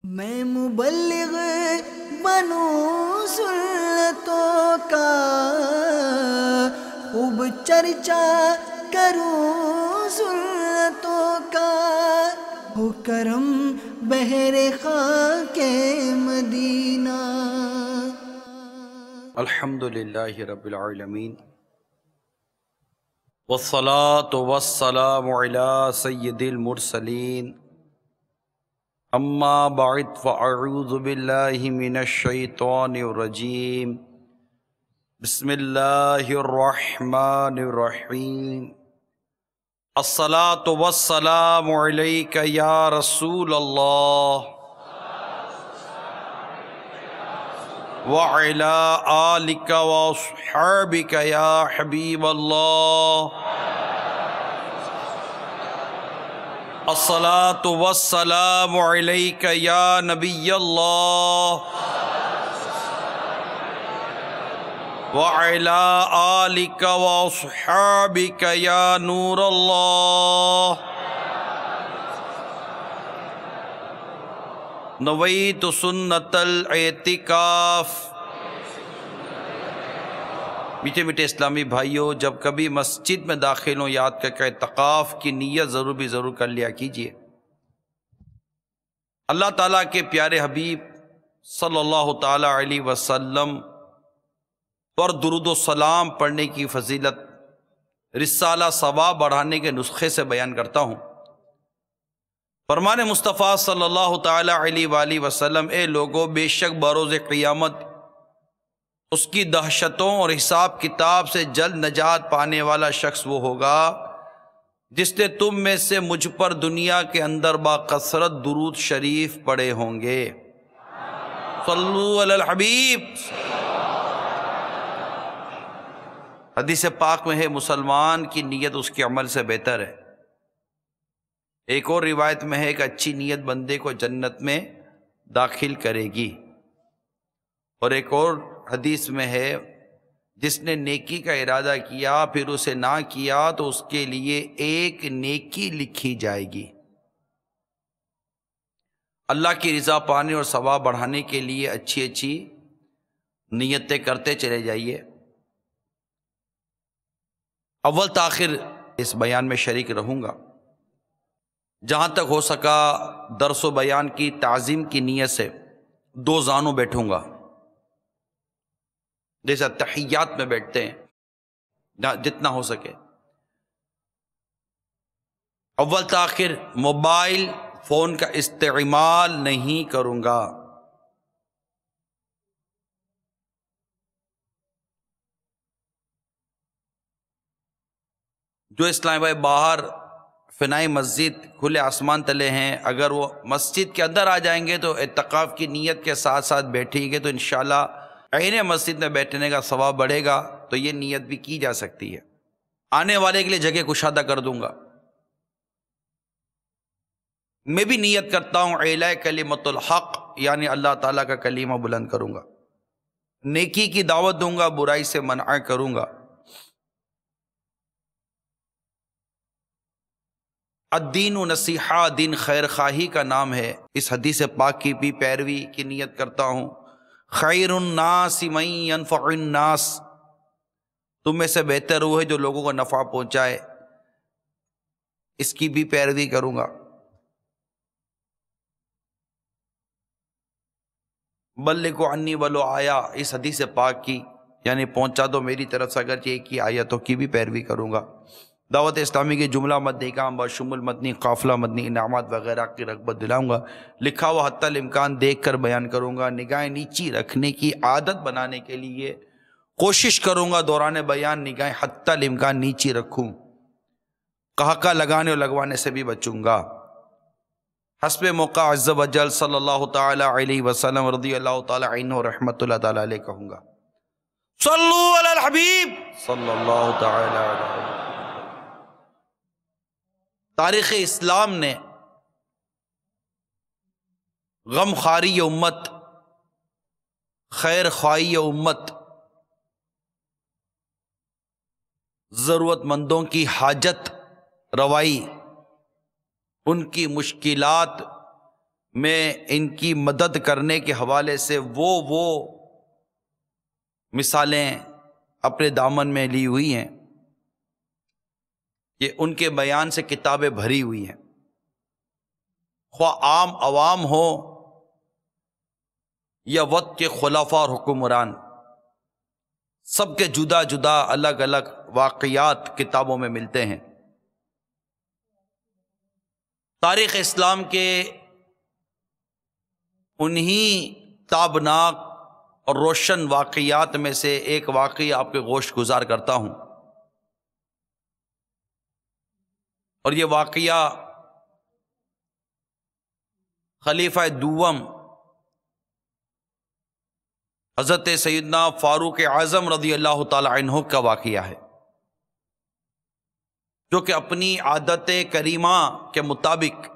میں مبلغ بنوں سنتوں کا، خوب چرچا کروں سنتوں کا، ہو کرم بہر خاک مدینہ۔ الحمدللہ رب العالمین، والصلاة والسلام علی سید المرسلین، اما بعد فاعوذ باللہ من الشیطان الرجیم، بسم اللہ الرحمن الرحیم۔ الصلاة والسلام علیک یا رسول اللہ وعلی آلک واصحابک یا حبیب اللہ۔ الصلاة والسلام علیک یا نبی اللہ وعلی آلک واصحابک یا نور اللہ۔ نویت سنت الاعتکاف۔ میٹھے میٹھے اسلامی بھائیوں، جب کبھی مسجد میں داخل ہوں یاد کر کے اعتکاف کی نیت ضرور کر لیا کیجیے۔ اللہ تعالیٰ کے پیارے حبیب صلی اللہ تعالیٰ علیہ وسلم پر درود و سلام پڑھنے کی فضیلت رسالہ ثواب بڑھانے کے نسخے سے بیان کرتا ہوں۔ فرمان مصطفیٰ صلی اللہ تعالیٰ علیہ وآلہ وسلم، اے لوگو، بے شک بروز قیامت اس کی دہشتوں اور حساب کتاب سے جلد نجات پانے والا شخص وہ ہوگا جس نے تم میں سے مجھ پر دنیا کے اندر باکثرت درود شریف پڑھے ہوں گے۔ صلو علی الحبیب۔ حدیث پاک میں ہے مسلمان کی نیت اس کے عمل سے بہتر ہے۔ ایک اور روایت میں ہے کہ اچھی نیت بندے کو جنت میں داخل کرے گی، اور ایک اور حدیث میں ہے جس نے نیکی کا ارادہ کیا پھر اسے نہ کیا تو اس کے لیے ایک نیکی لکھی جائے گی۔ اللہ کی رضا پانے اور ثواب بڑھانے کے لیے اچھی نیتیں کرتے چلے جائیے۔ اول تاخیر اس بیان میں شریک رہوں گا، جہاں تک ہو سکا درس و بیان کی تعظیم کی نیت سے دو زانوں بیٹھوں گا، جیسا تحیات میں بیٹھتے ہیں، جتنا ہو سکے۔ اول تاخیر موبائل فون کا استعمال نہیں کروں گا۔ جو اسلام بھائی باہر فنائی مسجد کھلے آسمان تلے ہیں، اگر وہ مسجد کے اندر آ جائیں گے تو اعتکاف کی نیت کے ساتھ ساتھ بیٹھیں گے تو انشاءاللہ عین مسجد میں بیٹھنے کا ثواب بڑھے گا، تو یہ نیت بھی کی جا سکتی ہے۔ آنے والے کے لیے جگہ کشادہ کر دوں گا۔ میں بھی نیت کرتا ہوں اعلاء کلمۃ الحق، یعنی اللہ تعالیٰ کا کلمہ بلند کروں گا، نیکی کی دعوت دوں گا، برائی سے منع کروں گا۔ الدین و نصیحہ، دین خیر خواہی کا نام ہے۔ اس حدیث پاک کی بھی پیروی کی نیت کرتا ہوں۔ خیر الناس من ينفع الناس، تم میں سے بہتر وہ ہے جو لوگوں کو نفع پہنچائے، اس کی بھی پیروی کروں گا۔ بلغوا عنی ولو آیا، اس حدیث پاک کی یعنی پہنچا دو میری طرف سے اگرچہ ایک ہی آیتوں کی بھی پیروی کروں گا۔ دعوت اسلامی کے جملہ مدنی کام بشمول مدنی قافلہ مدنی انعامات وغیرہ کی رغبت دلاؤں گا۔ لکھا ہوا حتی الامکان دیکھ کر بیان کروں گا۔ نگاہیں نیچی رکھنے کی عادت بنانے کے لیے کوشش کروں گا دوران بیان نگاہیں حتی الامکان نیچی رکھوں۔ قہقہ لگانے اور لگوانے سے بھی بچوں گا۔ حسب موقع عز و جل صلی اللہ تعالی علیہ وسلم رضی اللہ تعالی عنہ رحمت اللہ تعالی علیہ کہوں گا۔ صلو علی الحبیب صلی اللہ تعالی علیہ وسلم۔ تاریخ اسلام نے غم خواری امت، خیر خواہی امت، ضرورت مندوں کی حاجت روائی، ان کی مشکلات میں ان کی مدد کرنے کے حوالے سے وہ مثالیں اپنے دامن میں لی ہوئی ہیں کہ ان کے بیان سے کتابیں بھری ہوئی ہیں، خواہ عام عوام ہو یا وقت کے خلفاء اور حکمران، سب کے جدا جدا الگ الگ واقعات کتابوں میں ملتے ہیں۔ تاریخ اسلام کے انہی تابناک اور روشن واقعات میں سے ایک واقعہ آپ کے گوشت گزار کرتا ہوں، اور یہ واقعہ خلیفہ دوم حضرت سیدنا فاروق اعظم رضی اللہ تعالی عنہ کا واقعہ ہے، جو کہ اپنی عادت کریمہ کے مطابق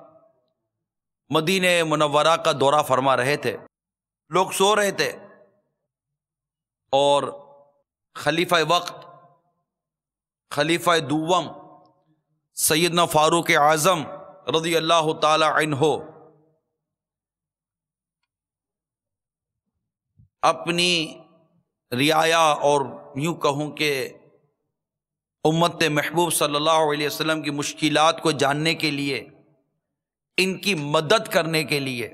مدینہ منورہ کا دورہ فرما رہے تھے۔ لوگ سو رہے تھے اور خلیفہ وقت، خلیفہ دوم سیدنا فاروق اعظم رضی اللہ تعالی عنہ اپنی رعایا اور یوں کہوں کہ امت محبوب صلی اللہ علیہ وسلم کی مشکلات کو جاننے کے لیے، ان کی مدد کرنے کے لیے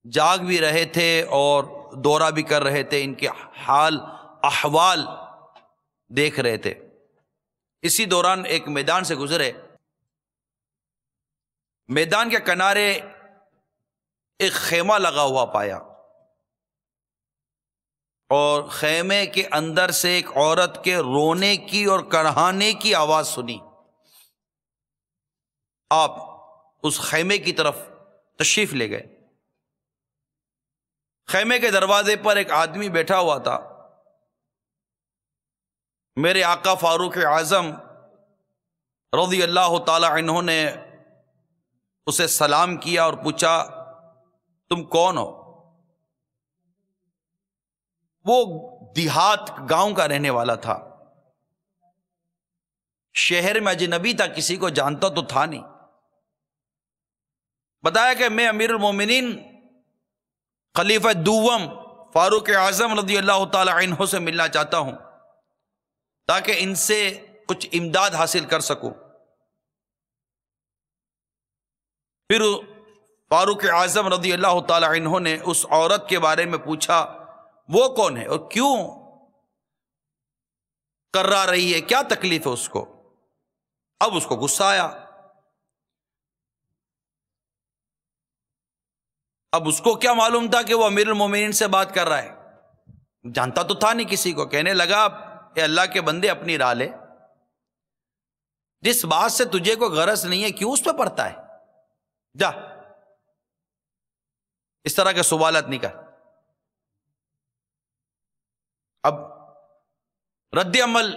جاگ بھی رہے تھے اور دورہ بھی کر رہے تھے، ان کے حال احوال دیکھ رہے تھے۔ اسی دوران ایک میدان سے گزرے، میدان کے کنارے ایک خیمہ لگا ہوا پایا، اور خیمے کے اندر سے ایک عورت کے رونے کی اور کرہانے کی آواز سنی۔ آپ اس خیمے کی طرف تشریف لے گئے۔ خیمے کے دروازے پر ایک آدمی بیٹھا ہوا تھا۔ میرے آقا فاروق اعظم رضی اللہ تعالی عنہ نے اسے سلام کیا اور پوچھا، تم کون ہو؟ وہ دیہات گاؤں کا رہنے والا تھا، شہر میں اجنبی تھا، کسی کو جانتا تو تھا نہیں۔ بتایا کہ میں امیر المومنین خلیفہ دوم فاروق اعظم رضی اللہ تعالی عنہ سے ملنا چاہتا ہوں تاکہ ان سے کچھ امداد حاصل کر سکوں۔ پھر فاروق اعظم رضی اللہ تعالی عنہ نے اس عورت کے بارے میں پوچھا، وہ کون ہے اور کیوں کرا رہی ہے، کیا تکلیف ہے اس کو؟ اب اس کو غصہ آیا، اب اس کو کیا معلوم تھا کہ وہ امیر المومنین سے بات کر رہا ہے، جانتا تو تھا نہیں کسی کو۔ کہنے لگا، اے اللہ کے بندے اپنی راہ لے، جس بات سے تجھے کوئی غرض نہیں ہے کیوں اس پہ پڑتا ہے، جا اس طرح کے سوالات نہیں کر۔ اب رد عمل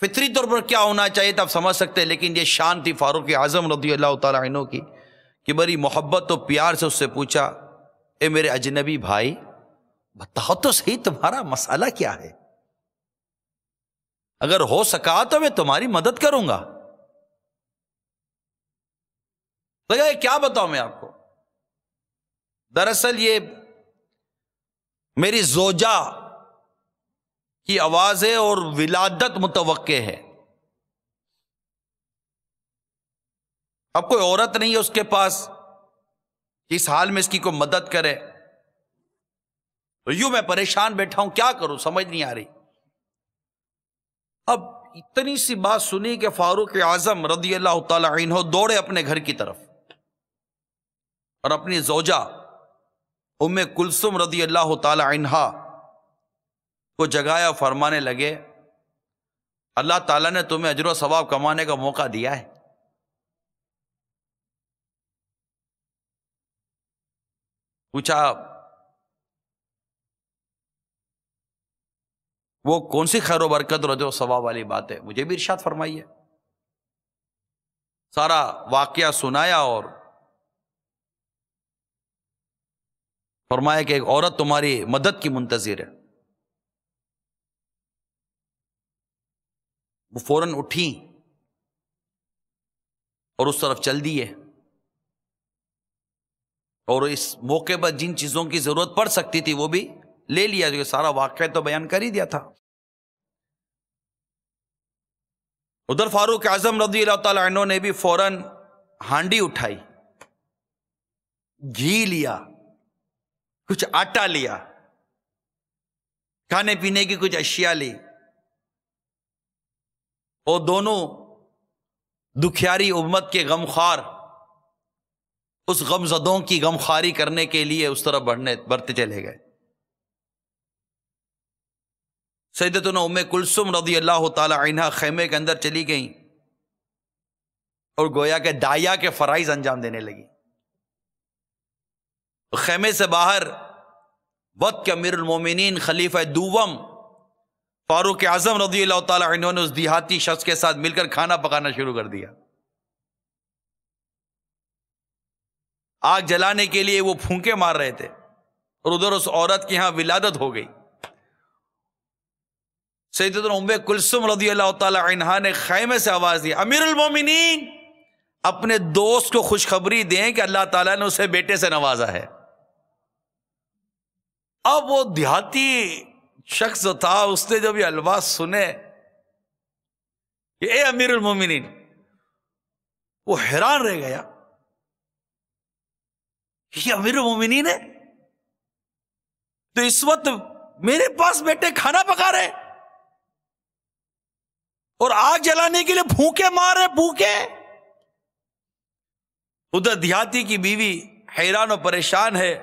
فطری طور پر کیا ہونا چاہیے تھا آپ سمجھ سکتے ہیں، لیکن یہ شان تھی فاروق اعظم رضی اللہ تعالی عنہ کی کہ بڑی محبت و پیار سے اس سے پوچھا، اے میرے اجنبی بھائی بتاؤ تو صحیح تمہارا مسئلہ کیا ہے، اگر ہو سکا تو میں تمہاری مدد کروں گا۔ لگا کیا بتاؤں میں آپ کو؟ دراصل یہ میری زوجہ کی آواز ہے اور ولادت متوقع ہے۔ اب کوئی عورت نہیں ہے اس کے پاس اس حال میں اس کی کوئی مدد کرے، تو یوں میں پریشان بیٹھا ہوں، کیا کروں سمجھ نہیں آ رہی۔ اب اتنی سی بات سنی کہ فاروق اعظم رضی اللہ تعالی عنہ دوڑے اپنے گھر کی طرف اور اپنی زوجہ ام کلثوم رضی اللہ تعالی عنہا کو جگایا، فرمانے لگے، اللہ تعالیٰ نے تمہیں اجر و ثواب کمانے کا موقع دیا ہے، پوچھا وہ کون سی خیر و برکت اور اجر و ثواب والی بات ہے، مجھے بھی ارشاد فرمائیے۔ سارا واقعہ سنایا اور فرمایا کہ ایک عورت تمہاری مدد کی منتظر ہے۔ وہ فوراً اٹھی اور اس طرف چل دیے۔ اور اس موقع پر جن چیزوں کی ضرورت پڑ سکتی تھی وہ بھی لے لیا، جو سارا واقعہ تو بیان کر ہی دیا تھا۔ ادھر فاروق اعظم رضی اللہ تعالی عنہ نے بھی فوراً ہانڈی اٹھائی، گھی لیا، کچھ آٹا لیا، کھانے پینے کی کچھ اشیاء لی، اور دونوں دکھیاری امت کے غمخوار اس غمزدوں کی غمخواری کرنے کے لیے اس طرح بڑھتے چلے گئے۔ سیدتنا ام کلثوم رضی اللہ تعالی عنہا خیمے کے اندر چلی گئیں اور گویا کہ دایا کے فرائض انجام دینے لگی۔ خیمے سے باہر وقت کے امیر المومنین خلیفہ دوم فاروق اعظم رضی اللہ تعالی عنہ نے اس دیہاتی شخص کے ساتھ مل کر کھانا پکانا شروع کر دیا۔ آگ جلانے کے لیے وہ پھونکے مار رہے تھے، اور ادھر اس عورت کی ہاں ولادت ہو گئی۔ سیدتنا ام کلثوم رضی اللہ تعالی عنہا نے خیمے سے آواز دی، امیر المومنین اپنے دوست کو خوشخبری دیں کہ اللہ تعالیٰ نے اسے بیٹے سے نوازا ہے۔ اب وہ دیہاتی شخص جو تھا اس نے جب یہ الفاظ سنے کہ اے امیر المومنین، وہ حیران رہ گیا، یہ امیر المومنین ہے تو اس وقت میرے پاس بیٹے کھانا پکا رہے اور آگ جلانے کے لیے پھونکے مار رہے، پھونکے۔ ادھر دیہاتی کی بیوی حیران و پریشان ہے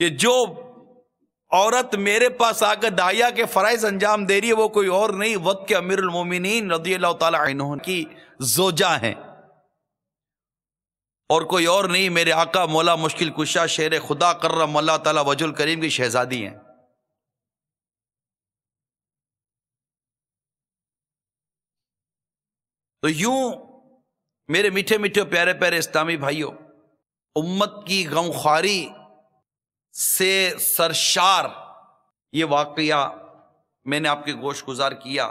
کہ جو عورت میرے پاس آ کر داعیہ کے فرائض انجام دے رہی ہے وہ کوئی اور نہیں، وقت کے امیر المومنین رضی اللہ تعالی عنہ کی زوجہ ہیں، اور کوئی اور نہیں، میرے آقا مولا مشکل کشا شیر خدا کرم اللہ تعالی وجہ الکریم کی شہزادی ہیں۔ تو یوں میرے میٹھے میٹھے پیارے پیارے اسلامی بھائیوں، امت کی غمخواری سے سرشار یہ واقعہ میں نے آپ کے گوش گزار کیا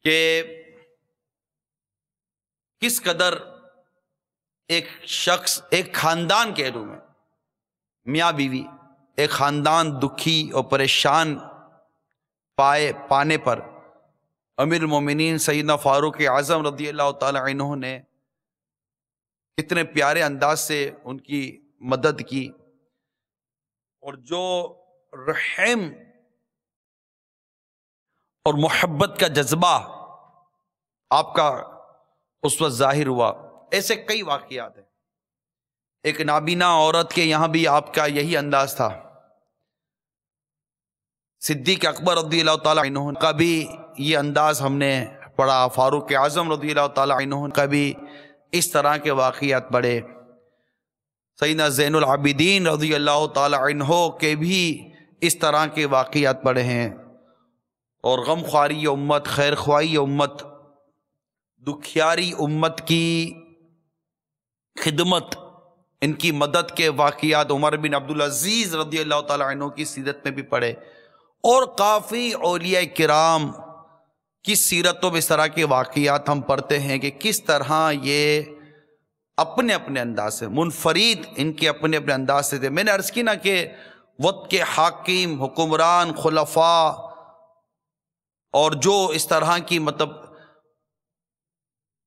کہ کس قدر ایک شخص، ایک خاندان کہہ دوں میں، میاں بیوی، ایک خاندان دکھی اور پریشان پانے پر امیر المومنین سیدنا فاروق اعظم رضی اللہ تعالی عنہ نے کتنے پیارے انداز سے ان کی مدد کی، اور جو رحم اور محبت کا جذبہ آپ کا اس وقت ظاہر ہوا۔ ایسے کئی واقعات ہیں۔ ایک نابینا عورت کے یہاں بھی آپ کا یہی انداز تھا۔ صدیق اکبر رضی اللہ تعالیٰ عنہ کا بھی یہ انداز ہم نے پڑھا، فاروق اعظم رضی اللہ تعالیٰ عنہ کا بھی اس طرح کے واقعات پڑھے، سیدنا زین العابدین رضی اللہ تعالیٰ عنہ کے بھی اس طرح کے واقعات پڑھے ہیں۔ اور غم خواری امت، خیر خواہی امت، دکھیاری امت کی خدمت، ان کی مدد کے واقعات عمر بن عبدالعزیز رضی اللہ تعالیٰ عنہ کی سیرت میں بھی پڑھے، اور کافی اولیاء کرام کی سیرتوں میں اس طرح کے واقعات ہم پڑھتے ہیں کہ کس طرح یہ اپنے اپنے انداز سے منفرد، ان کے اپنے اپنے انداز سے تھے۔ میں نے عرض کی نا کہ وقت کے حاکم، حکمران، خلفاء اور جو اس طرح کی مطلب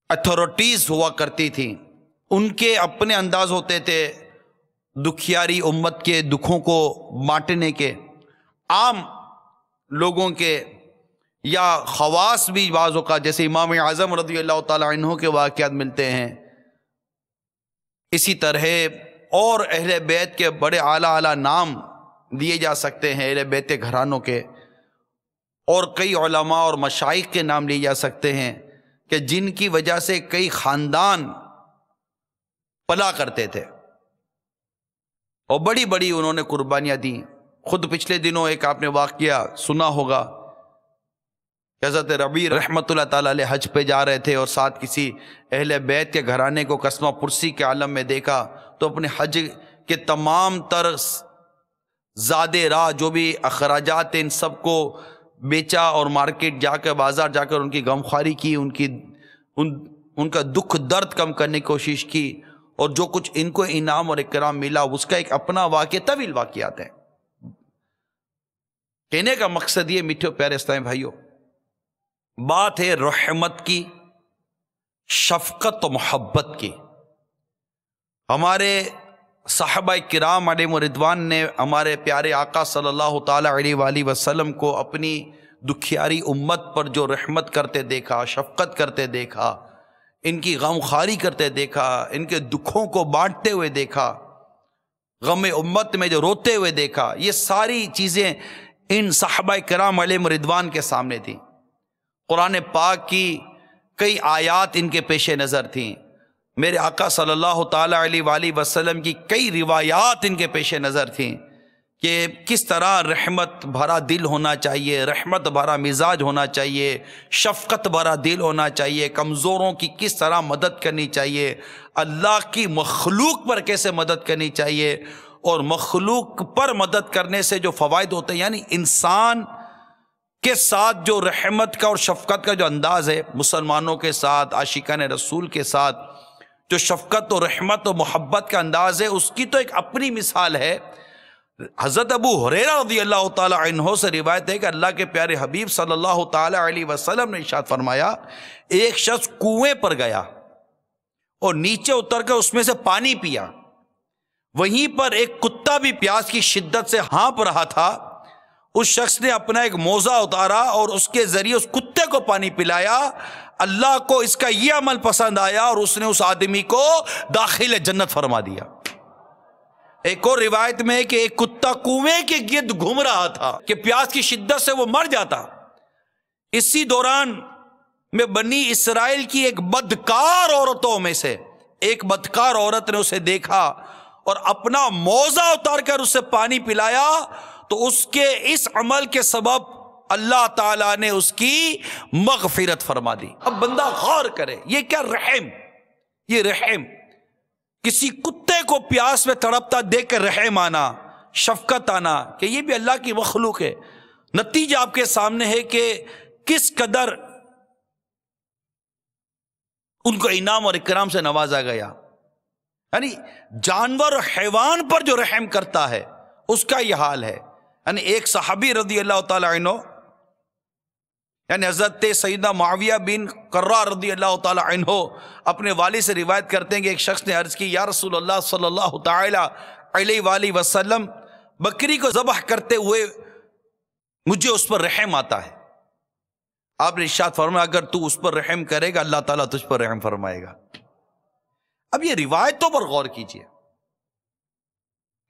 اتھارٹیز ہوا کرتی تھیں، ان کے اپنے انداز ہوتے تھے دکھیاری امت کے دکھوں کو بانٹنے کے، عام لوگوں کے یا خواص بھی بعض اوقات جیسے امام اعظم رضی اللہ تعالی عنہ کے واقعات ملتے ہیں، اسی طرح اور اہل بیت کے بڑے اعلیٰ اعلیٰ نام دیے جا سکتے ہیں اہل بیت گھرانوں کے، اور کئی علماء اور مشائخ کے نام لیے جا سکتے ہیں کہ جن کی وجہ سے کئی خاندان پلا کرتے تھے اور بڑی بڑی انہوں نے قربانیاں دیں۔ خود پچھلے دنوں ایک آپ نے واقعہ سنا ہوگا کہ حضرت ربیع رحمۃ اللہ تعالیٰ علیہ حج پہ جا رہے تھے اور ساتھ کسی اہل بیت کے گھرانے کو قسمہ پرسی کے عالم میں دیکھا، تو اپنے حج کے تمام تر زادے راہ جو بھی اخراجات تھے ان سب کو بیچا اور مارکیٹ جا کر، بازار جا کر ان کی غمخواری کی، ان ان کا دکھ درد کم کرنے کی کوشش کی، اور جو کچھ ان کو انعام اور اکرام ملا اس کا ایک اپنا واقعہ، طویل واقعات ہیں۔ کہنے کا مقصد یہ میٹھے پیارے اسلامی بھائیوں، بات ہے رحمت کی، شفقت و محبت کی۔ ہمارے صحابہ کرام علیہم رضوان نے ہمارے پیارے آقا صلی اللہ تعالی علیہ وآلہ وسلم کو اپنی دکھیاری امت پر جو رحمت کرتے دیکھا، شفقت کرتے دیکھا، ان کی غمخواری کرتے دیکھا، ان کے دکھوں کو بانٹتے ہوئے دیکھا، غم امت میں جو روتے ہوئے دیکھا، یہ ساری چیزیں ان صحابہ کرام علیہم رضوان کے سامنے تھیں۔ قرآن پاک کی کئی آیات ان کے پیش نظر تھیں، میرے آقا صلی اللہ تعالی علیہ وآلہ وسلم کی کئی روایات ان کے پیش نظر تھیں کہ کس طرح رحمت بھرا دل ہونا چاہیے، رحمت بھرا مزاج ہونا چاہیے، شفقت بھرا دل ہونا چاہیے، کمزوروں کی کس طرح مدد کرنی چاہیے، اللہ کی مخلوق پر کیسے مدد کرنی چاہیے، اور مخلوق پر مدد کرنے سے جو فوائد ہوتے ہیں، یعنی انسان کے ساتھ جو رحمت کا اور شفقت کا جو انداز ہے، مسلمانوں کے ساتھ، عاشقان رسول کے ساتھ جو شفقت و رحمت و محبت کا انداز ہے، اس کی تو ایک اپنی مثال ہے۔ حضرت ابو ہریرہ رضی اللہ تعالی عنہ سے روایت ہے کہ اللہ کے پیارے حبیب صلی اللہ تعالی علیہ وسلم نے ارشاد فرمایا، ایک شخص کنویں پر گیا اور نیچے اتر کر اس میں سے پانی پیا، وہیں پر ایک کتا بھی پیاس کی شدت سے ہانپ رہا تھا، اس شخص نے اپنا ایک موزہ اتارا اور اس کے ذریعے اس کتے کو پانی پلایا، اللہ کو اس کا یہ عمل پسند آیا اور اس نے اس آدمی کو داخل جنت فرما دیا۔ ایک اور روایت میں کہ ایک کتا کنویں کے گرد گھوم رہا تھا کہ پیاس کی شدت سے وہ مر جاتا، اسی دوران میں بنی اسرائیل کی ایک بدکار عورتوں میں سے ایک بدکار عورت نے اسے دیکھا اور اپنا موزہ اتار کر اسے پانی پلایا، تو اس کے اس عمل کے سبب اللہ تعالیٰ نے اس کی مغفرت فرما دی۔ اب بندہ غور کرے، یہ کیا رحم، یہ رحم، کسی کتے کو پیاس میں تڑپتا دیکھ کر رحم آنا، شفقت آنا، کہ یہ بھی اللہ کی مخلوق ہے۔ نتیجہ آپ کے سامنے ہے کہ کس قدر ان کو انعام اور اکرام سے نوازا گیا، یعنی جانور اور حیوان پر جو رحم کرتا ہے اس کا یہ حال ہے۔ یعنی ایک صحابی رضی اللہ تعالی عنہ، یعنی حضرت سیدنا معاویہ بن قرہ رضی اللہ تعالی عنہ اپنے والد سے روایت کرتے ہیں کہ ایک شخص نے عرض کی، یا رسول اللہ صلی اللہ تعالی علیہ وآلہ وسلم، بکری کو ذبح کرتے ہوئے مجھے اس پر رحم آتا ہے۔ آپ نے ارشاد فرمایا، اگر تو اس پر رحم کرے گا اللہ تعالیٰ تجھ پر رحم فرمائے گا۔ اب یہ روایتوں پر غور کیجئے،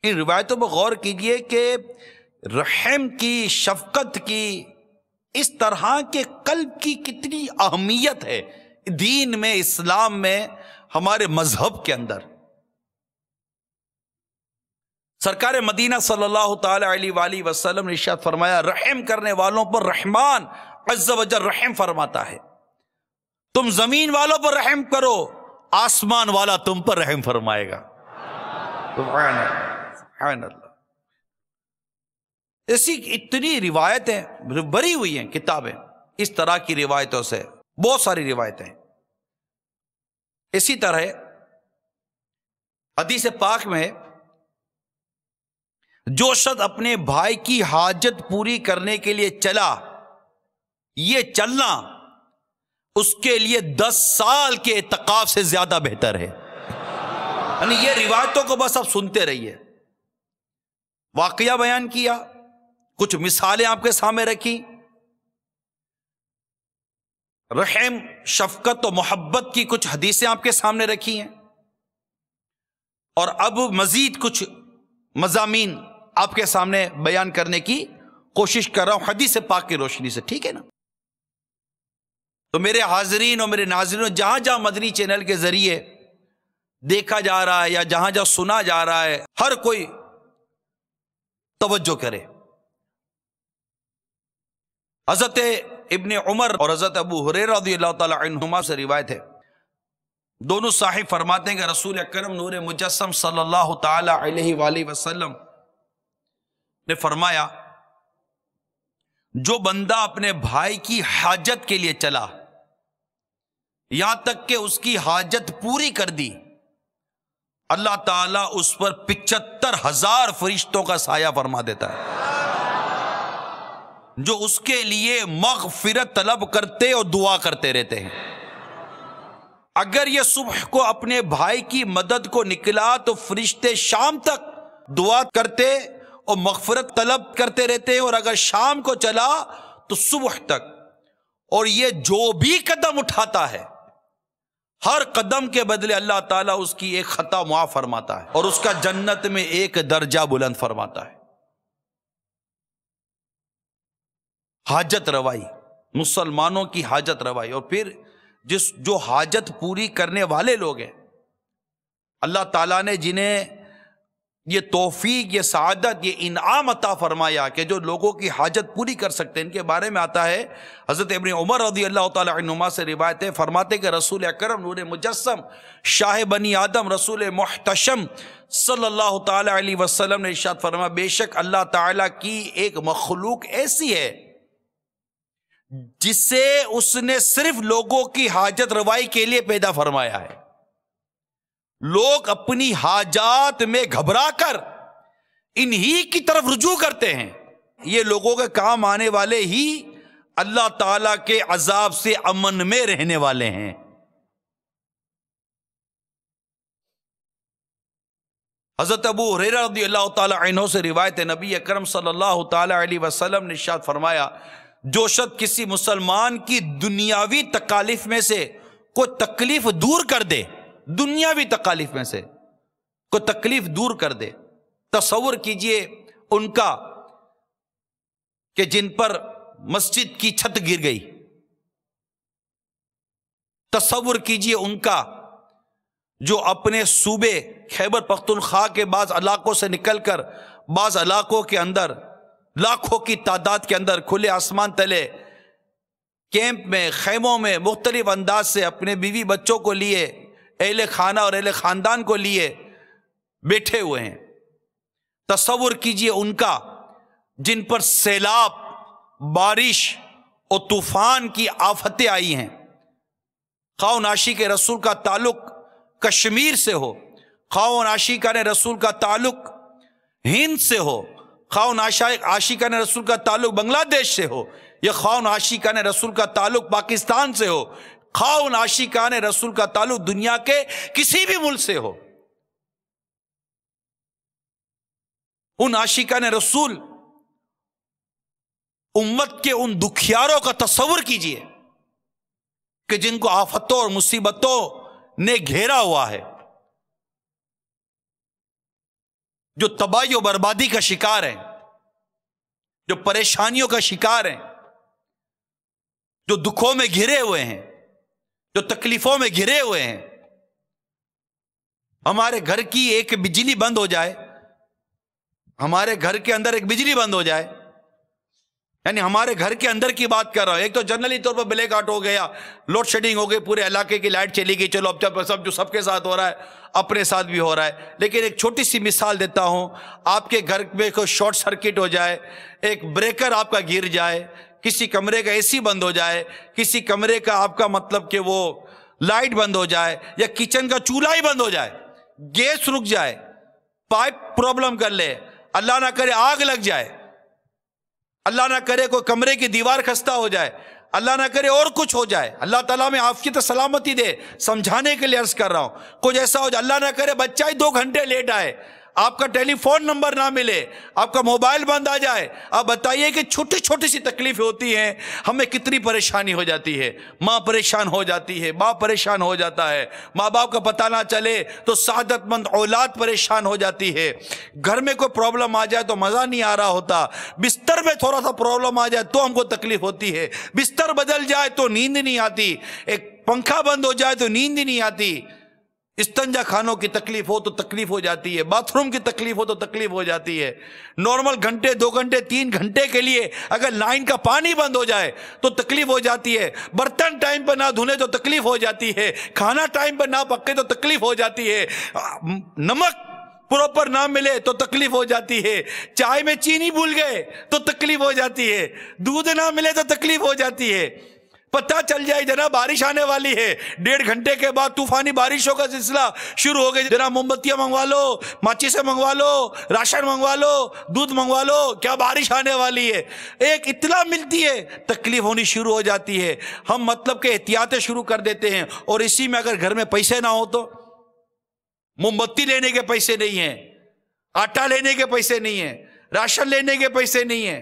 ان روایتوں پر غور کیجئے کہ رحم کی، شفقت کی، اس طرح کے قلب کی کتنی اہمیت ہے دین میں، اسلام میں، ہمارے مذہب کے اندر۔ سرکار مدینہ صلی اللہ تعالی علیہ وآلہ وسلم نے ارشاد فرمایا، رحم کرنے والوں پر رحمان عز و جل رحم فرماتا ہے۔ تم زمین والوں پر رحم کرو، آسمان والا تم پر رحم فرمائے گا۔ سبحان اللہ، سبحان اللہ۔ ایسی اتنی روایتیں بھری ہوئی ہیں کتابیں اس طرح کی روایتوں سے، بہت ساری روایتیں۔ اسی طرح حدیث پاک میں جو شخص اپنے بھائی کی حاجت پوری کرنے کے لیے چلا، یہ چلنا اس کے لیے 10 سال کے اعتکاف سے زیادہ بہتر ہے۔ یعنی یہ روایتوں کو بس آپ سنتے رہیے، واقعہ بیان کیا، کچھ مثالیں آپ کے سامنے رکھی، رحم، شفقت و محبت کی کچھ حدیثیں آپ کے سامنے رکھی ہیں، اور اب مزید کچھ مضامین آپ کے سامنے بیان کرنے کی کوشش کر رہا ہوں حدیث پاک کی روشنی سے، ٹھیک ہے نا؟ تو میرے حاضرین اور میرے ناظرین، جہاں جہاں مدنی چینل کے ذریعے دیکھا جا رہا ہے یا جہاں جہاں سنا جا رہا ہے، ہر کوئی توجہ کرے۔ حضرت ابن عمر اور حضرت ابو ہریرہ رضی اللہ تعالی عنہما سے روایت ہے، دونوں صاحب فرماتے ہیں کہ رسول اکرم نور مجسم صلی اللہ تعالی علیہ وآلہ وسلم نے فرمایا، جو بندہ اپنے بھائی کی حاجت کے لیے چلا، یہاں تک کہ اس کی حاجت پوری کر دی، اللہ تعالیٰ اس پر 75,000 فرشتوں کا سایہ فرما دیتا ہے جو اس کے لیے مغفرت طلب کرتے اور دعا کرتے رہتے ہیں۔ اگر یہ صبح کو اپنے بھائی کی مدد کو نکلا تو فرشتے شام تک دعا کرتے اور مغفرت طلب کرتے رہتے ہیں، اور اگر شام کو چلا تو صبح تک۔ اور یہ جو بھی قدم اٹھاتا ہے ہر قدم کے بدلے اللہ تعالیٰ اس کی ایک خطا معاف فرماتا ہے اور اس کا جنت میں ایک درجہ بلند فرماتا ہے۔ حاجت روائی، مسلمانوں کی حاجت روائی، اور پھر جو حاجت پوری کرنے والے لوگ ہیں، اللہ تعالیٰ نے جنہیں یہ توفیق، یہ سعادت، یہ انعام عطا فرمایا کہ جو لوگوں کی حاجت پوری کر سکتے ہیں، ان کے بارے میں آتا ہے حضرت ابن عمر رضی اللہ تعالی عنہما سے روایت ہے، فرماتے کہ رسول اکرم نور مجسم شاہ بنی آدم رسول محتشم صلی اللہ تعالی علیہ وسلم نے ارشاد فرمایا، بے شک اللہ تعالیٰ کی ایک مخلوق ایسی ہے جسے اس نے صرف لوگوں کی حاجت روائی کے لیے پیدا فرمایا ہے۔ لوگ اپنی حاجات میں گھبرا کر انہی کی طرف رجوع کرتے ہیں، یہ لوگوں کے کام آنے والے ہی اللہ تعالیٰ کے عذاب سے امن میں رہنے والے ہیں۔ حضرت ابو ہریرہ رضی اللہ تعالی عنہ سے روایت ہے، نبی اکرم صلی اللہ تعالی علیہ وسلم نے ارشاد فرمایا، جو شخص کسی مسلمان کی دنیاوی تکالیف میں سے کوئی تکلیف دور کر دے، دنیاوی تکالیف میں سے کوئی تکلیف دور کر دے، تصور کیجئے ان کا کہ جن پر مسجد کی چھت گر گئی، تصور کیجئے ان کا جو اپنے صوبے خیبر پختونخوا کے بعض علاقوں سے نکل کر بعض علاقوں کے اندر لاکھوں کی تعداد کے اندر کھلے آسمان تلے کیمپ میں، خیموں میں مختلف انداز سے اپنے بیوی بچوں کو لیے، اہل خانہ اور اہل خاندان کو لیے بیٹھے ہوئے ہیں۔ تصور کیجئے ان کا جن پر سیلاب، بارش اور طوفان کی آفتیں آئی ہیں، خواہ عاشق رسول کا تعلق کشمیر سے ہو، خواہ عاشقان رسول کا تعلق ہند سے ہو، خواہ عاشقان رسول کا تعلق بنگلہ دیش سے ہو، یا خواہ عاشقان رسول کا تعلق پاکستان سے ہو، خواہ عاشقان رسول کا تعلق دنیا کے کسی بھی ملک سے ہو، ان عاشقان رسول امت کے ان دکھیاروں کا تصور کیجئے کہ جن کو آفتوں اور مصیبتوں نے گھیرا ہوا ہے، جو تباہی و بربادی کا شکار ہیں، جو پریشانیوں کا شکار ہیں، جو دکھوں میں گھرے ہوئے ہیں، جو تکلیفوں میں گھرے ہوئے ہیں۔ ہمارے گھر کی ایک بجلی بند ہو جائے، ہمارے گھر کے اندر ایک بجلی بند ہو جائے، یعنی ہمارے گھر کے اندر کی بات کر رہا ہوں، ایک تو جنرلی طور پر بلیک آؤٹ ہو گیا، لوڈ شیڈنگ ہو گئی، پورے علاقے کی لائٹ چلی گئی، چلو اب سب جو سب کے ساتھ ہو رہا ہے اپنے ساتھ بھی ہو رہا ہے۔ لیکن ایک چھوٹی سی مثال دیتا ہوں، آپ کے گھر میں کوئی شارٹ سرکٹ ہو جائے، ایک بریکر آپ کا گر جائے، کسی کمرے کا اے سی بند ہو جائے، کسی کمرے کا آپ کا مطلب کہ وہ لائٹ بند ہو جائے، یا کچن کا چولہا ہی بند ہو جائے، گیس رک جائے، پائپ پرابلم کر لے، اللہ نہ کرے آگ لگ جائے، اللہ نہ کرے کوئی کمرے کی دیوار خستہ ہو جائے، اللہ نہ کرے اور کچھ ہو جائے، اللہ تعالیٰ میں عافیت سلامتی دے، سمجھانے کے لیے عرض کر رہا ہوں، کچھ ایسا ہو جائے، اللہ نہ کرے بچہ ہی 2 گھنٹے لیٹ آئے، آپ کا ٹیلی فون نمبر نہ ملے، آپ کا موبائل بند آ جائے، آپ بتائیے کہ چھوٹی چھوٹی سی تکلیفیں ہوتی ہیں، ہمیں کتنی پریشانی ہو جاتی ہے۔ ماں پریشان ہو جاتی ہے، باپ پریشان ہو جاتا ہے، ماں باپ کا پتہ نہ چلے تو سعادت مند اولاد پریشان ہو جاتی ہے، گھر میں کوئی پرابلم آ جائے تو مزہ نہیں آ رہا ہوتا، بستر میں تھوڑا سا پرابلم آ جائے تو ہم کو تکلیف ہوتی ہے، بستر بدل جائے تو نیند نہیں آتی، ایک پنکھا بند ہو جائے تو نیند نہیں آتی، استنجا خانوں کی تکلیف ہو تو تکلیف ہو جاتی ہے، باتھ روم کی تکلیف ہو تو تکلیف ہو جاتی ہے، نارمل گھنٹے 2 گھنٹے 3 گھنٹے کے لیے اگر لائن کا پانی بند ہو جائے تو تکلیف ہو جاتی ہے، برتن ٹائم پر نہ دھونے تو تکلیف ہو جاتی ہے، کھانا ٹائم پر نہ پکے تو تکلیف ہو جاتی ہے، نمک پراپر نہ ملے تو تکلیف ہو جاتی ہے، چائے میں چینی بھول گئے تو تکلیف ہو جاتی ہے، دودھ نہ ملے تو تکلیف ہو جاتی ہے، پتہ چل جائے جناب بارش آنے والی ہے، 1.5 گھنٹے کے بعد طوفانی بارشوں کا سلسلہ شروع ہو گیا، جناب موم بتیاں منگوا لو، ماچیسیں منگوا لو، راشن منگوا لو، دودھ منگوا لو، کیا بارش آنے والی ہے۔ ایک اطلاع ملتی ہے تکلیف ہونی شروع ہو جاتی ہے، ہم مطلب کہ احتیاطیں شروع کر دیتے ہیں، اور اسی میں اگر گھر میں پیسے نہ ہو تو موم بتی لینے کے پیسے نہیں ہیں، آٹا لینے کے پیسے نہیں ہیں، راشن لینے کے پیسے نہیں ہیں،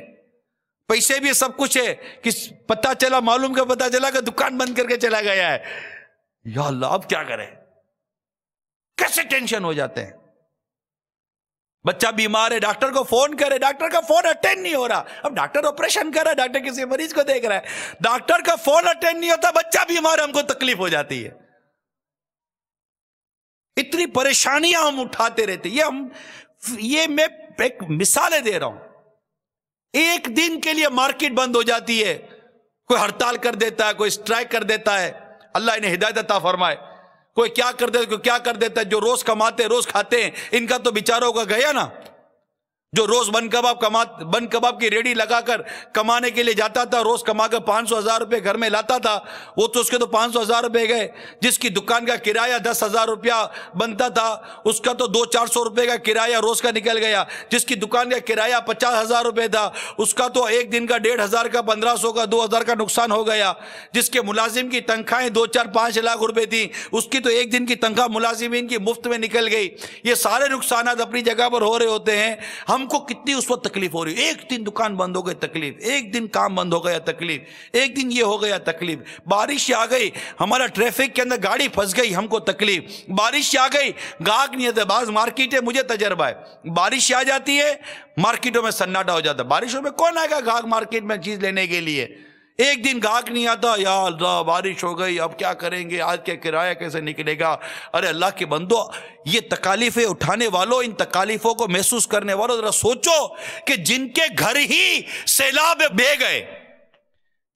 پیسے بھی سب کچھ ہے کہ پتہ چلا معلوم کا پتہ چلا کہ دکان بند کر کے چلا گیا ہے، یا اللہ اب کیا کریں، کیسے ٹینشن ہو جاتے ہیں۔ بچہ بیمار ہے، ڈاکٹر کو فون کرے، ڈاکٹر کا فون اٹینڈ نہیں ہو رہا، اب ڈاکٹر آپریشن کر رہا ہے، ڈاکٹر کسی مریض کو دیکھ رہا ہے، ڈاکٹر کا فون اٹینڈ نہیں ہوتا، بچہ بیمار ہے، ہم کو تکلیف ہو جاتی ہے۔ اتنی پریشانیاں ہم اٹھاتے رہتے، یہ میں ایک مثالیں دے رہا ہوں۔ ایک دن کے لیے مارکیٹ بند ہو جاتی ہے، کوئی ہڑتال کر دیتا ہے، کوئی اسٹرائک کر دیتا ہے، اللہ انہیں ہدایت عطا فرمائے، کوئی کیا کر دیتا ہے، کوئی کیا کر دیتا ہے، جو روز کماتے روز کھاتے ہیں ان کا تو بیچاروں کا گیا نا، جو روز بن کباب کی ریڑھی لگا کر کمانے کے لیے جاتا تھا، روز کما کر 500,000 روپے گھر میں لاتا تھا، وہ تو اس کے تو 500,000 روپے گئے، جس کی دکان کا کرایہ 10,000 روپیہ بنتا تھا اس کا تو 200-400 روپے کا کرایہ روز کا نکل گیا، جس کی دکان کا کرایہ 50,000 روپے تھا اس کا تو ایک دن کا 1,500 کا 1,500 کا 2,000 کا نقصان ہو گیا، جس کے ملازم کی تنخواہیں 2-4-5 لاکھ روپے تھی اس کی تو ایک دن کی تنخواہ ملازمین کی مفت میں نکل گئی۔ یہ سارے نقصانات اپنی جگہ پر ہو رہے ہوتے ہیں، ہم کو کتنی اس وقت تکلیف ہو رہی ہے، ایک دن دکان بند ہو گئی تکلیف، ایک دن کام بند ہو گیا تکلیف، ایک دن یہ ہو گیا تکلیف، بارش آ گئی ہمارا ٹریفک کے اندر گاڑی پھنس گئی ہم کو تکلیف، بارش آ گئی گاہک نہیں آتے، بعض مارکیٹ ہے مجھے تجربہ ہے، بارش آ جاتی ہے مارکیٹوں میں سناٹا ہو جاتا ہے، بارشوں میں کون آئے گا گاہک مارکیٹ میں چیز لینے کے لیے، ایک دن گاہک نہیں آتا، یا اللہ بارش ہو گئی اب کیا کریں گے، آج کے کرایہ کیسے نکلے گا۔ ارے اللہ کے بندو، یہ تکالیفیں اٹھانے والوں، ان تکالیفوں کو محسوس کرنے والوں ذرا سوچو کہ جن کے گھر ہی سیلاب بہہ گئے،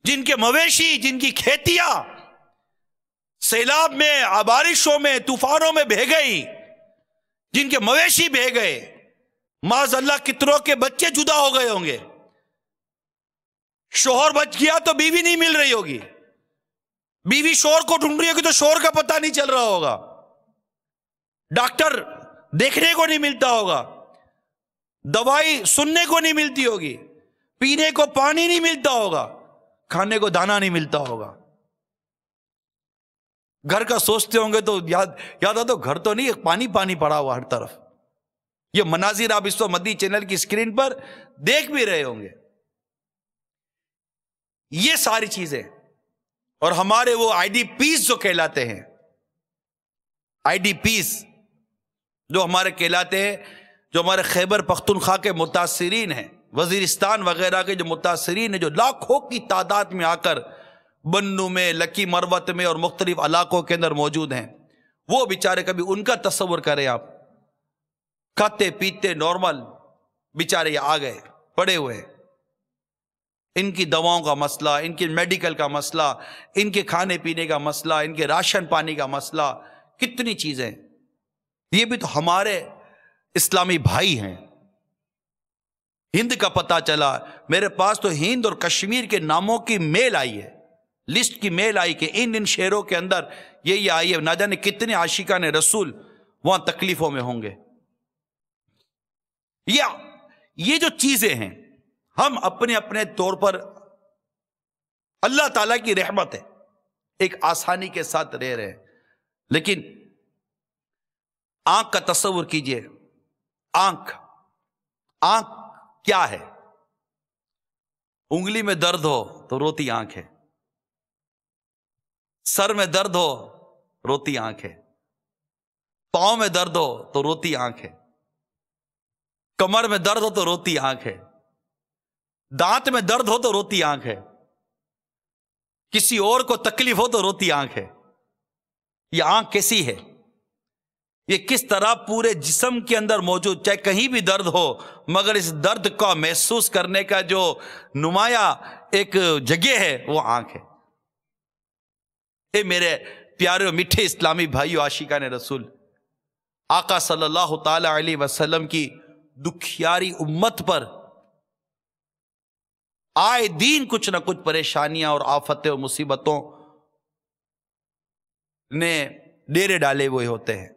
جن کے مویشی، جن کی کھیتیاں سیلاب میں، بارشوں میں، طوفانوں میں بہہ گئی، جن کے مویشی بہہ گئے، معاذ اللہ کتنوں کے بچے جدا ہو گئے ہوں گے، شوہر بچ گیا تو بیوی نہیں مل رہی ہوگی، بیوی شوہر کو ڈھونڈ رہی ہوگی تو شوہر کا پتہ نہیں چل رہا ہوگا، ڈاکٹر دیکھنے کو نہیں ملتا ہوگا، دوائی سننے کو نہیں ملتی ہوگی، پینے کو پانی نہیں ملتا ہوگا، کھانے کو دانا نہیں ملتا ہوگا، گھر کا سوچتے ہوں گے تو یاد آتا گھر تو نہیں، پانی پانی پڑا ہوا ہر طرف۔ یہ مناظر آپ اس وقت مدنی چینل کی اسکرین پر دیکھ بھی رہے ہوں گے، یہ ساری چیزیں، اور ہمارے وہ آئی ڈی پیز جو کہلاتے ہیں، آئی ڈی پیز جو ہمارے کہلاتے ہیں، جو ہمارے خیبر پختونخوا کے متاثرین ہیں، وزیرستان وغیرہ کے جو متاثرین ہیں، جو لاکھوں کی تعداد میں آ کر بنو میں، لکی مروت میں اور مختلف علاقوں کے اندر موجود ہیں، وہ بیچارے کبھی ان کا تصور کریں آپ، کھاتے پیتے نارمل بیچارے یہ آ گئے پڑے ہوئے ہیں، ان کی دواؤں کا مسئلہ، ان کے میڈیکل کا مسئلہ، ان کے کھانے پینے کا مسئلہ، ان کے راشن پانی کا مسئلہ، کتنی چیزیں، یہ بھی تو ہمارے اسلامی بھائی ہیں۔ ہند کا پتہ چلا، میرے پاس تو ہند اور کشمیر کے ناموں کی میل آئی ہے، لسٹ کی میل آئی کہ ان شہروں کے اندر یہ آئی ہے، نہ جانے کتنے عاشقان رسول وہاں تکلیفوں میں ہوں گے۔ یہ جو چیزیں ہیں ہم اپنے اپنے طور پر، اللہ تعالیٰ کی رحمت ہے، ایک آسانی کے ساتھ رہ رہے ہیں، لیکن آنکھ کا تصور کیجئے، آنکھ کیا ہے؟ انگلی میں درد ہو تو روتی آنکھ ہے، سر میں درد ہو روتی آنکھ ہے، پاؤں میں درد ہو تو روتی آنکھ ہے، کمر میں درد ہو تو روتی آنکھ ہے، دانت میں درد ہو تو روتی آنکھ ہے، کسی اور کو تکلیف ہو تو روتی آنکھ ہے۔ یہ آنکھ کیسی ہے؟ یہ کس طرح پورے جسم کے اندر موجود، چاہے کہیں بھی درد ہو، مگر اس درد کا محسوس کرنے کا جو نمایاں ایک جگہ ہے وہ آنکھ ہے۔ اے میرے پیارے و میٹھے اسلامی بھائیو، عاشقان رسول، آقا صلی اللہ تعالی علیہ وسلم کی دکھیاری امت پر آئے دین کچھ نہ کچھ پریشانیاں اور آفتیں اور مصیبتوں نے ڈیرے ڈالے ہوئے ہوتے ہیں۔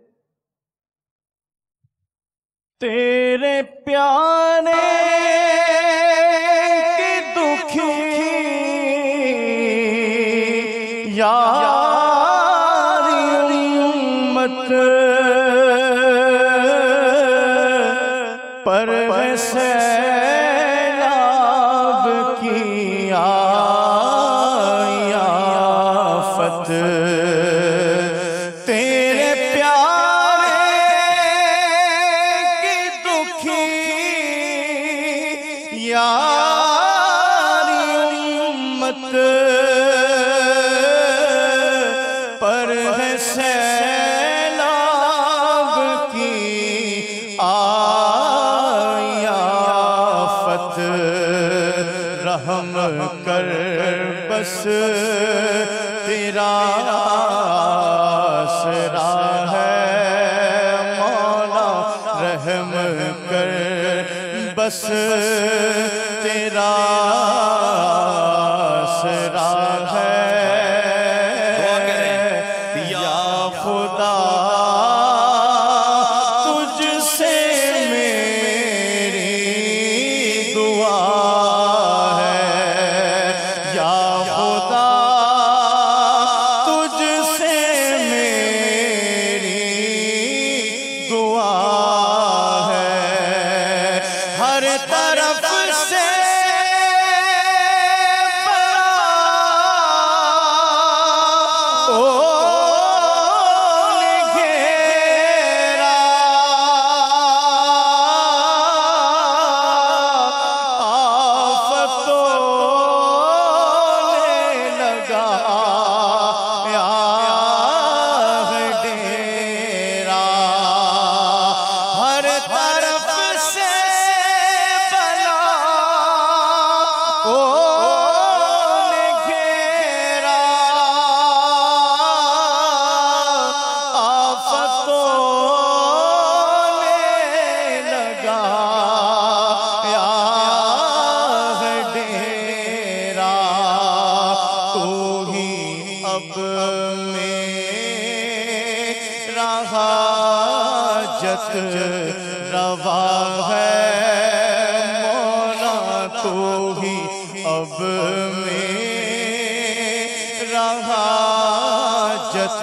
تیرے پیارے کی دکھی یاری امت پر سیلاب کی آئی آفت، تیرے پیارے کی دکھی یاری امت پر ہے سیلاب کی آئی آفت، رحم کر بس تیرا آسرا ہے مولا، رحم کر بس تیرا آسرا ہے یا خدا، تجھ سے میری دعا ہے یا خدا، تجھ سے میری دعا ہے، ہر طرف سے حاجت روا ہے مولا، تو ہی اب میرا حاجت